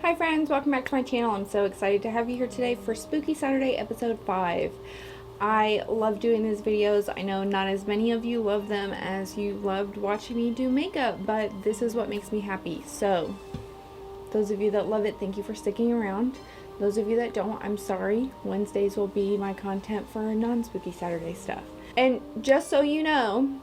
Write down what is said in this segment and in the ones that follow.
Hi friends, welcome back to my channel. I'm so excited to have you here today for Spooky Saturday episode 5. I love doing these videos. I know not as many of you love them as you loved watching me do makeup, but this is what makes me happy. So, those of you that love it, thank you for sticking around. Those of you that don't, I'm sorry. Wednesdays will be my content for non-Spooky Saturday stuff. And just so you know,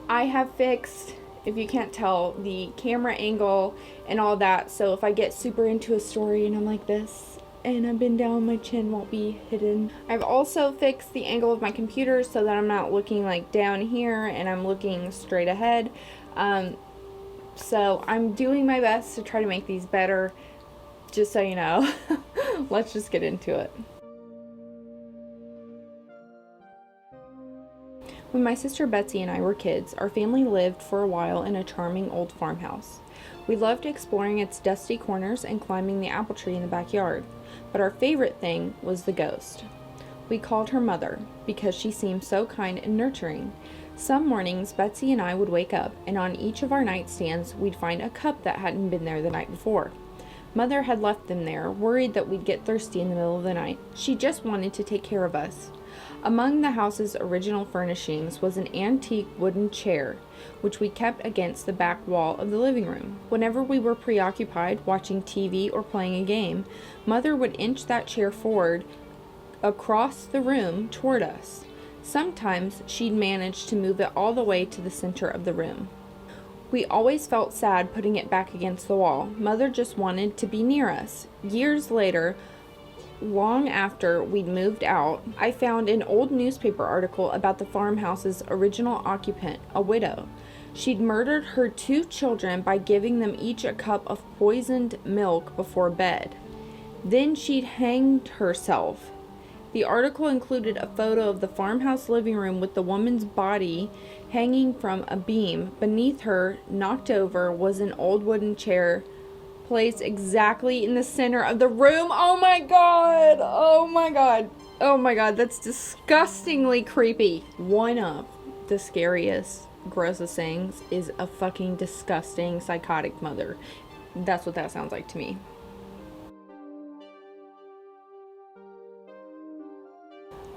I have fixed, if you can't tell, the camera angle and all that, so if I get super into a story and I'm like this and I bend down, my chin won't be hidden. I've also fixed the angle of my computer so that I'm not looking like down here and I'm looking straight ahead. So I'm doing my best to try to make these better, just so you know. Let's just get into it. When my sister Betsy and I were kids, our family lived for a while in a charming old farmhouse. We loved exploring its dusty corners and climbing the apple tree in the backyard, but our favorite thing was the ghost. We called her Mother because she seemed so kind and nurturing. Some mornings, Betsy and I would wake up, and on each of our nightstands, we'd find a cup that hadn't been there the night before. Mother had left them there, worried that we'd get thirsty in the middle of the night. She just wanted to take care of us. Among the house's original furnishings was an antique wooden chair, which we kept against the back wall of the living room. Whenever we were preoccupied watching TV or playing a game, Mother would inch that chair forward across the room toward us. Sometimes she'd manage to move it all the way to the center of the room. We always felt sad putting it back against the wall. Mother just wanted to be near us. Years later, long after we'd moved out, I found an old newspaper article about the farmhouse's original occupant, a widow. She'd murdered her 2 children by giving them each a cup of poisoned milk before bed. Then she'd hanged herself. The article included a photo of the farmhouse living room with the woman's body hanging from a beam. Beneath her, knocked over, was an old wooden chair placed exactly in the center of the room. Oh my god! Oh my god! Oh my god, that's disgustingly creepy. One of the scariest, grossest things is a fucking disgusting, psychotic mother. That's what that sounds like to me.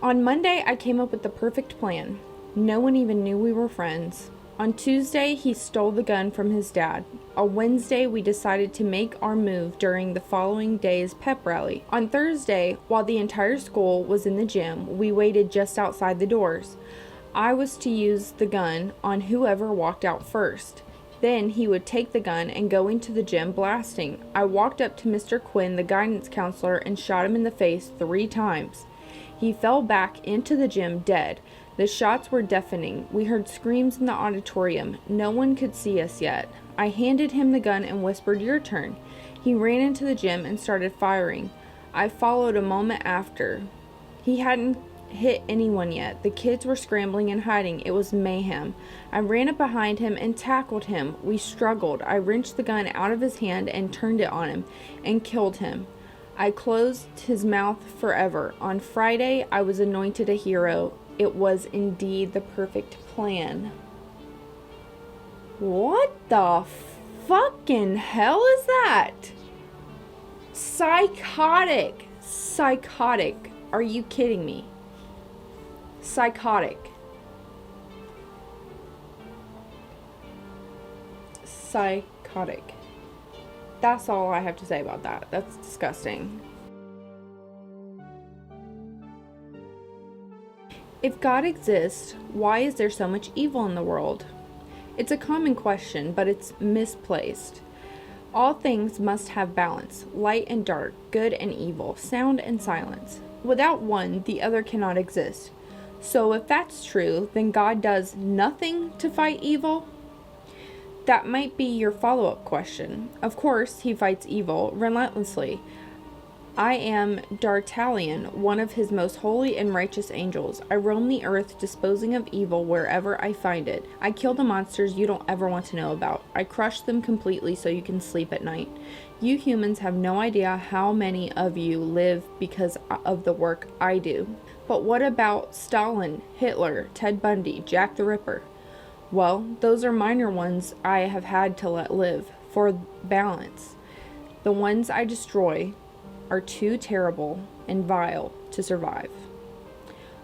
On Monday, I came up with the perfect plan. No one even knew we were friends. On Tuesday, he stole the gun from his dad. On Wednesday, we decided to make our move during the following day's pep rally. On Thursday, while the entire school was in the gym, we waited just outside the doors. I was to use the gun on whoever walked out first. Then he would take the gun and go into the gym blasting. I walked up to Mr. Quinn, the guidance counselor, and shot him in the face 3 times. He fell back into the gym dead. The shots were deafening. We heard screams in the auditorium. No one could see us yet. I handed him the gun and whispered, "Your turn." He ran into the gym and started firing. I followed a moment after. He hadn't hit anyone yet. The kids were scrambling and hiding. It was mayhem. I ran up behind him and tackled him. We struggled. I wrenched the gun out of his hand and turned it on him and killed him. I closed his mouth forever. On Friday, I was anointed a hero. It was indeed the perfect plan. What the fucking hell is that? Psychotic. Psychotic. Are you kidding me? Psychotic. Psychotic. That's all I have to say about that. That's disgusting. If God exists, why is there so much evil in the world? It's a common question, but it's misplaced. All things must have balance, light and dark, good and evil, sound and silence. Without one, the other cannot exist. So if that's true, then God does nothing to fight evil? That might be your follow-up question. Of course, he fights evil relentlessly. I am D'Artagnan, one of his most holy and righteous angels. I roam the earth disposing of evil wherever I find it. I kill the monsters you don't ever want to know about. I crush them completely so you can sleep at night. You humans have no idea how many of you live because of the work I do. But what about Stalin, Hitler, Ted Bundy, Jack the Ripper? Well, those are minor ones I have had to let live for balance. The ones I destroy are too terrible and vile to survive.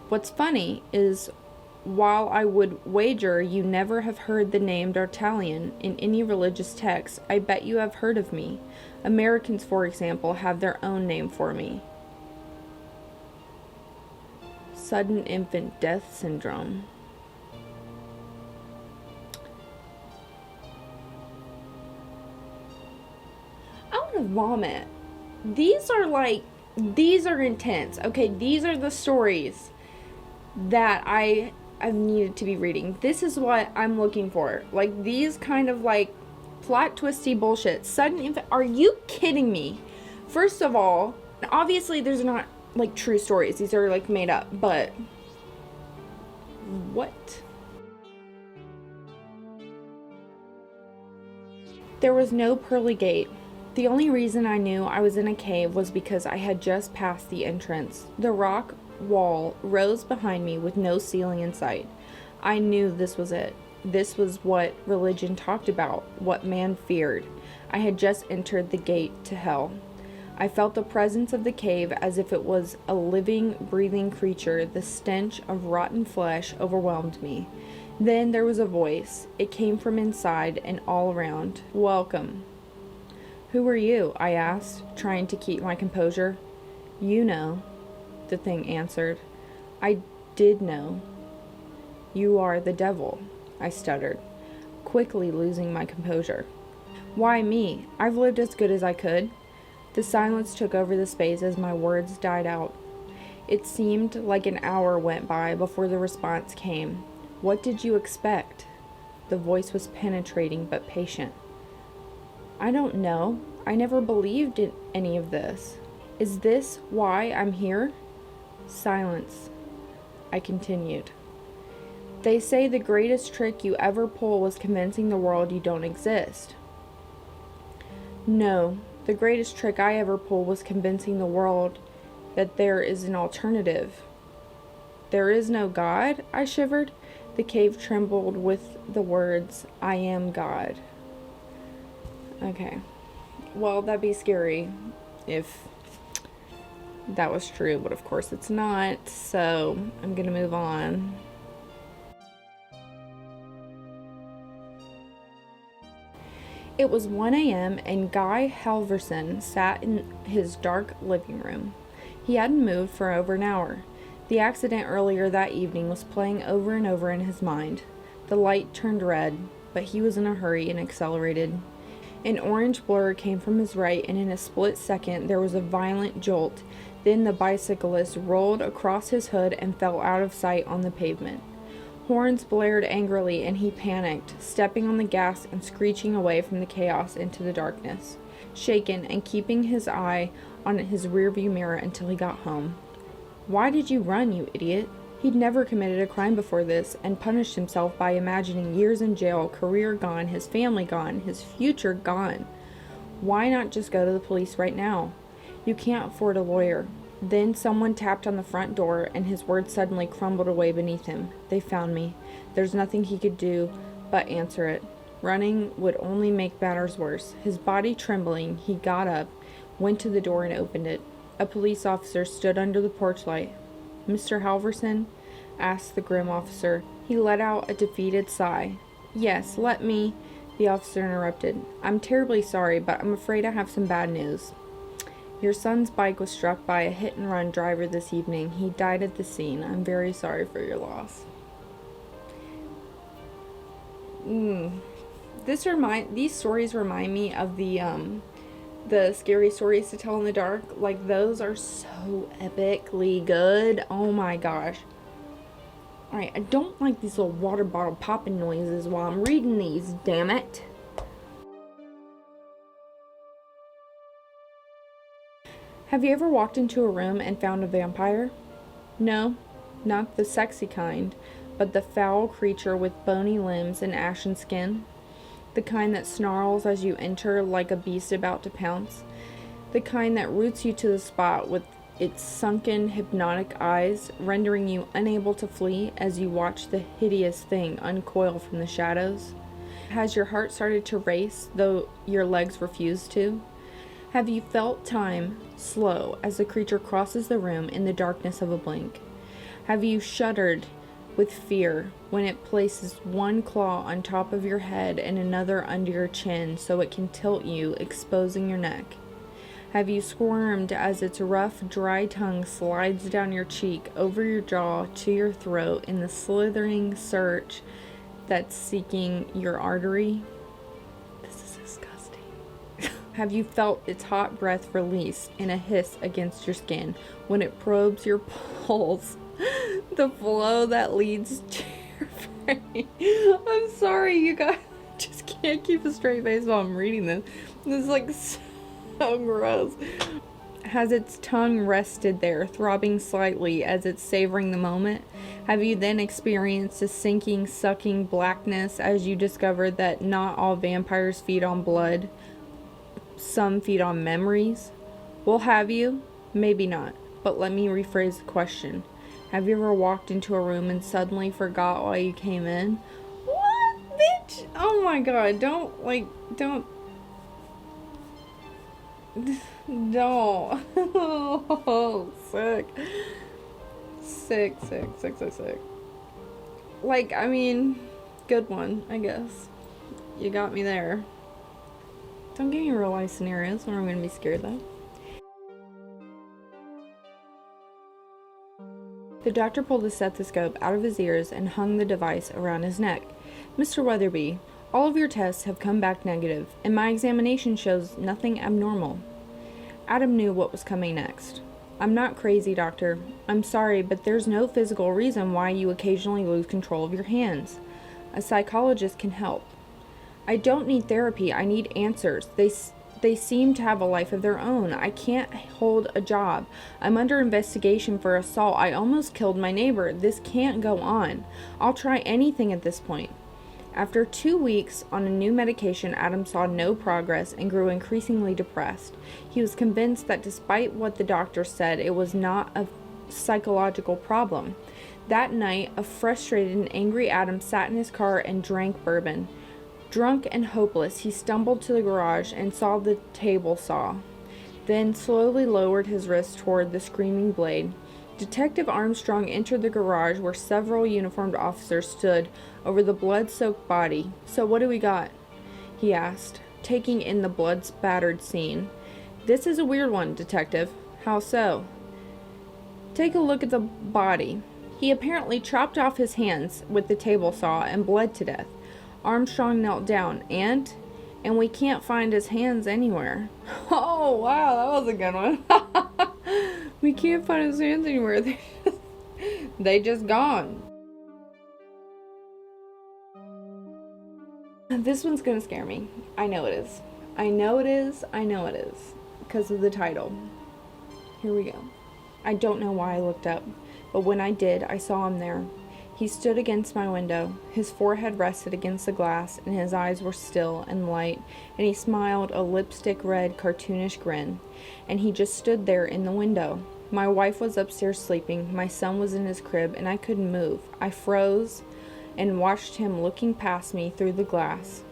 What's funny is, while I would wager you never have heard the name D'Artagnan in any religious text, I bet you have heard of me. Americans, for example, have their own name for me. Sudden infant death syndrome. I want to vomit. These are intense. Okay, these are the stories that I've needed to be reading. This is what I'm looking for. Like, these kind of like plot twisty bullshit. Sudden infant. Are you kidding me? First of all, obviously there's not like true stories. These are like made up, but what? There was no pearly gate. The only reason I knew I was in a cave was because I had just passed the entrance. The rock wall rose behind me with no ceiling in sight. I knew this was it. This was what religion talked about, what man feared. I had just entered the gate to hell. I felt the presence of the cave as if it was a living, breathing creature. The stench of rotten flesh overwhelmed me. Then there was a voice. It came from inside and all around. Welcome. Who are you? I asked, trying to keep my composure. You know, the thing answered. I did know. You are the devil, I stuttered, quickly losing my composure. Why me? I've lived as good as I could. The silence took over the space as my words died out. It seemed like an hour went by before the response came. What did you expect? The voice was penetrating but patient. I don't know. I never believed in any of this. Is this why I'm here? Silence. I continued. They say the greatest trick you ever pull was convincing the world you don't exist. No, the greatest trick I ever pulled was convincing the world that there is an alternative. There is no God? I shivered. The cave trembled with the words, I am God. Okay. Well, that'd be scary if that was true, but of course it's not, so I'm gonna move on. It was 1 a.m. and Guy Halverson sat in his dark living room. He hadn't moved for over an hour. The accident earlier that evening was playing over and over in his mind. The light turned red, but he was in a hurry and accelerated. An orange blur came from his right, and in a split second there was a violent jolt. Then the bicyclist rolled across his hood and fell out of sight on the pavement. Horns blared angrily, and he panicked, stepping on the gas and screeching away from the chaos into the darkness, shaken and keeping his eye on his rearview mirror until he got home. Why did you run, you idiot? He'd never committed a crime before this, and punished himself by imagining years in jail, career gone, his family gone, his future gone. Why not just go to the police right now? You can't afford a lawyer. Then someone tapped on the front door, and his words suddenly crumbled away beneath him. They found me. There's nothing he could do but answer it. Running would only make matters worse. His body trembling, he got up, went to the door and opened it. A police officer stood under the porch light. Mr. Halverson? Asked the grim officer. He let out a defeated sigh. Yes, let me... The officer interrupted. I'm terribly sorry, but I'm afraid I have some bad news. Your son's bike was struck by a hit-and-run driver this evening. He died at the scene. I'm very sorry for your loss. These stories remind me of the scary stories to tell in the dark. Like, those are so epically good. Oh my gosh. Alright, I don't like these little water bottle popping noises while I'm reading these, damn it. Have you ever walked into a room and found a vampire? No, not the sexy kind, but the foul creature with bony limbs and ashen skin. The kind that snarls as you enter like a beast about to pounce. The kind that roots you to the spot with its sunken, hypnotic eyes, rendering you unable to flee as you watch the hideous thing uncoil from the shadows. Has your heart started to race, though your legs refuse to? Have you felt time slow as the creature crosses the room in the darkness of a blink? Have you shuddered with fear when it places one claw on top of your head and another under your chin so it can tilt you, exposing your neck? Have you squirmed as its rough, dry tongue slides down your cheek, over your jaw, to your throat in the slithering search that's seeking your artery? This is disgusting. Have you felt its hot breath release in a hiss against your skin when it probes your pulse, the flow that leads to your brain? I'm sorry, you guys. I just can't keep a straight face while I'm reading this. This is like so gross. Has its tongue rested there, throbbing slightly as it's savoring the moment? Have you then experienced a sinking, sucking blackness as you discover that not all vampires feed on blood? Some feed on memories? Well, have you? Maybe not. But let me rephrase the question. Have you ever walked into a room and suddenly forgot why you came in? What, bitch? Oh my god, don't. Oh, sick. Sick. Like, I mean, good one, I guess. You got me there. Don't give me real life scenarios when I'm gonna be scared though. The doctor pulled the stethoscope out of his ears and hung the device around his neck. Mr. Weatherby, all of your tests have come back negative, and my examination shows nothing abnormal. Adam knew what was coming next. I'm not crazy, doctor. I'm sorry, but there's no physical reason why you occasionally lose control of your hands. A psychologist can help. I don't need therapy. I need answers. They seem to have a life of their own. I can't hold a job. I'm under investigation for assault. I almost killed my neighbor. This can't go on. I'll try anything at this point. After 2 weeks on a new medication, Adam saw no progress and grew increasingly depressed. He was convinced that despite what the doctor said, it was not a psychological problem. That night, a frustrated and angry Adam sat in his car and drank bourbon. Drunk and hopeless, he stumbled to the garage and saw the table saw, then slowly lowered his wrist toward the screaming blade. Detective Armstrong entered the garage where several uniformed officers stood over the blood-soaked body. So what do we got? He asked, taking in the blood-spattered scene. This is a weird one, Detective. How so? Take a look at the body. He apparently chopped off his hands with the table saw and bled to death. Armstrong knelt down, and we can't find his hands anywhere. Oh, wow, that was a good one. We can't find his hands anywhere. They just gone. This one's gonna scare me. I know it is. I know it is. Because of the title. Here we go. I don't know why I looked up, but when I did, I saw him there. He stood against my window. His forehead rested against the glass, and his eyes were still and light, and he smiled a lipstick-red, cartoonish grin. And he just stood there in the window. My wife was upstairs sleeping, my son was in his crib, and I couldn't move. I froze and watched him looking past me through the glass.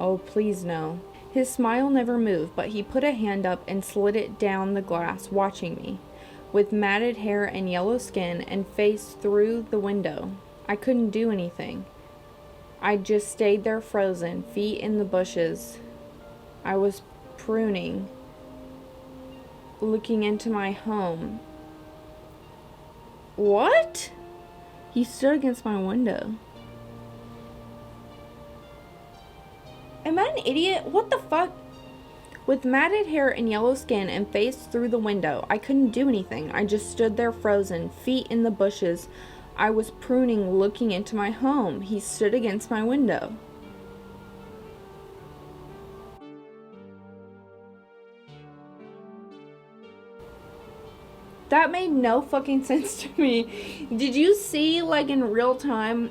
Oh, please no. His smile never moved, but he put a hand up and slid it down the glass, watching me. With matted hair and yellow skin and face through the window. I couldn't do anything. I just stayed there frozen, feet in the bushes. I was pruning, looking into my home. What? He stood against my window. Am I an idiot? What the fuck? With matted hair and yellow skin and face through the window, I couldn't do anything. I just stood there frozen, feet in the bushes. I was pruning, looking into my home. He stood against my window. That made no fucking sense to me. Did you see, like, in real time,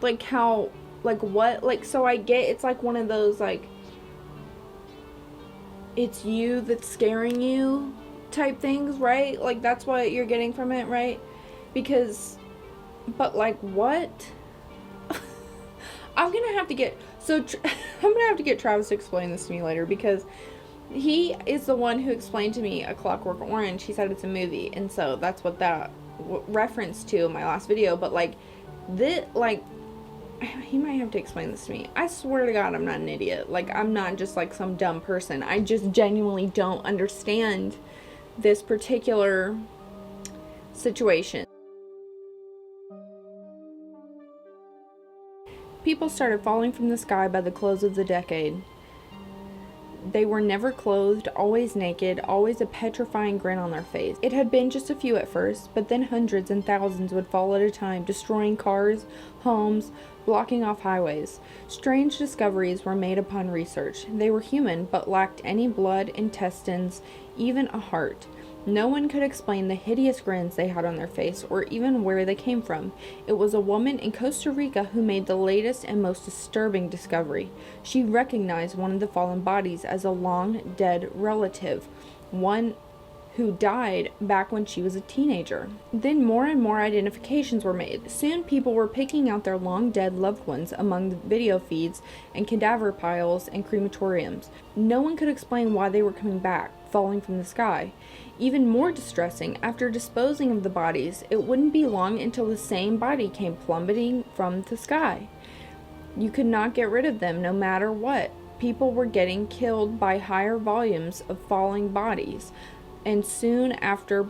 like, how, like, what, like, so I get it's like one of those, like, it's you that's scaring you type things, right? Like, that's what you're getting from it, right? Because, but, like, what? I'm gonna have to get, I'm gonna have to get Travis to explain this to me later, because He is the one who explained to me A Clockwork Orange. He said it's a movie, and so that's what that reference to in my last video. But like, he might have to explain this to me. I swear to God, I'm not an idiot. Like, I'm not just like some dumb person. I just genuinely don't understand this particular situation. People started falling from the sky by the close of the decade. They were never clothed, always naked, always a petrifying grin on their face. It had been just a few at first, but then hundreds and thousands would fall at a time, destroying cars, homes, blocking off highways. Strange discoveries were made upon research. They were human, but lacked any blood, intestines, even a heart. No one could explain the hideous grins they had on their face, or even where they came from. It was a woman in Costa Rica who made the latest and most disturbing discovery. She recognized one of the fallen bodies as a long-dead relative, one who died back when she was a teenager. Then more and more identifications were made. Soon people were picking out their long-dead loved ones among the video feeds and cadaver piles and crematoriums. No one could explain why they were coming back, falling from the sky. Even more distressing, after disposing of the bodies, it wouldn't be long until the same body came plummeting from the sky. You could not get rid of them no matter what. People were getting killed by higher volumes of falling bodies, and soon after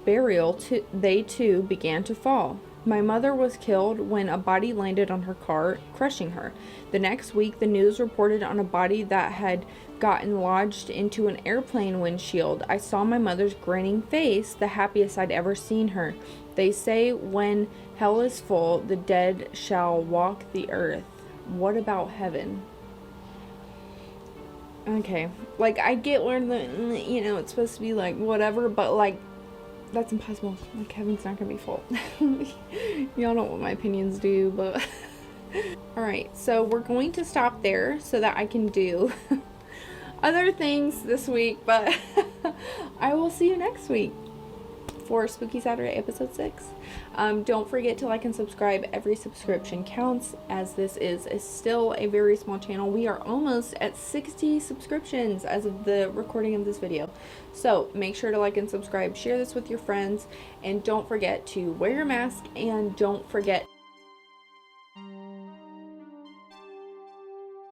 burial, they too began to fall. My mother was killed when a body landed on her car, crushing her. The next week, the news reported on a body that had gotten lodged into an airplane windshield. I saw my mother's grinning face, the happiest I'd ever seen her. They say when hell is full, the dead shall walk the earth. What about heaven? Okay, like, I get where it's supposed to be like whatever, but like, that's impossible. Like, heaven's not gonna be full. Y'all know what my opinions do, but alright, so we're going to stop there so that I can do other things this week, but I will see you next week for Spooky Saturday episode 6. Don't forget to like and subscribe. Every subscription counts, as this is still a very small channel. We are almost at 60 subscriptions as of the recording of this video, so make sure to like and subscribe, share this with your friends, and don't forget to wear your mask, and don't forget